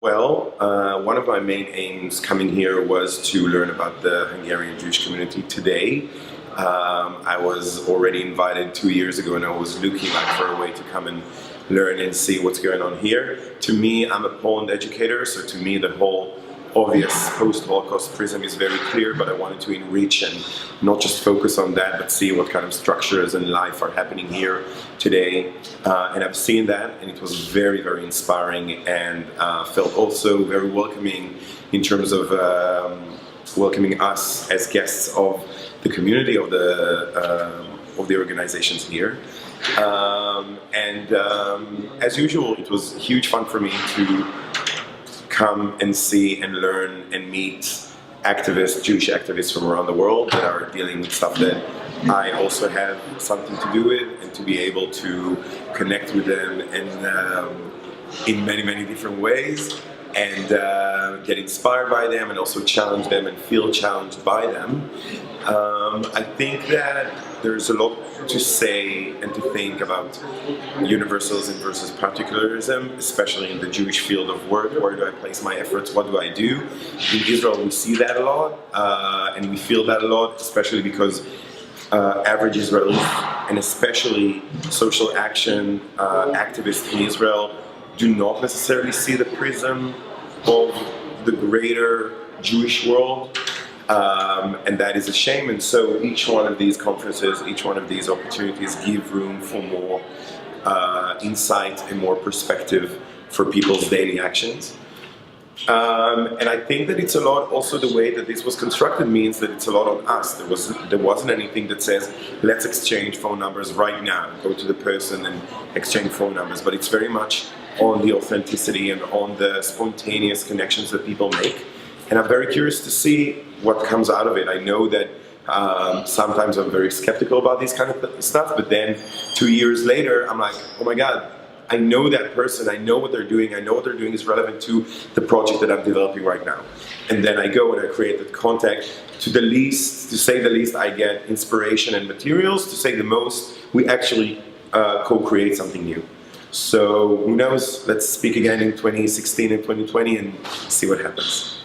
One of my main aims coming here was to learn about the Hungarian Jewish community today. I was already invited 2 years ago and I was looking for a way to come and learn and see what's going on here. To me, I'm a Poland educator, so to me the whole obvious post-Holocaust prism is very clear, but I wanted to enrich and not just focus on that, but see what kind of structures and life are happening here today. And I've seen that, and it was very, very inspiring, and felt also very welcoming in terms of welcoming us as guests of the community of the organizations here. As usual, it was huge fun for me to come and see and learn and meet activists, Jewish activists from around the world that are dealing with stuff that I also have something to do with, and to be able to connect with them in many, many different ways, and get inspired by them, and also challenge them and feel challenged by them. I think that there's a lot to say and to think about universalism versus particularism, especially in the Jewish field of work. Where do I place my efforts? What do I do? In Israel, we see that a lot, and we feel that a lot, especially because average Israelis, and especially social action activists in Israel, do not necessarily see the prism of the greater Jewish world. And that is a shame, and so each one of these conferences, each one of these opportunities give room for more insight and more perspective for people's daily actions. And I think that it's a lot, also the way that this was constructed means that it's a lot on us. There wasn't anything that says, let's exchange phone numbers right now, go to the person and exchange phone numbers, but it's very much on the authenticity and on the spontaneous connections that people make. And I'm very curious to see what comes out of it. I know that sometimes I'm very skeptical about these kind of stuff, but then 2 years later, I'm like, oh my God, I know that person, I know what they're doing, I know what they're doing is relevant to the project that I'm developing right now. And then I go and I create that contact. To say the least, I get inspiration and materials. To say the most, we actually co-create something new. So who knows, let's speak again in 2016 and 2020 and see what happens.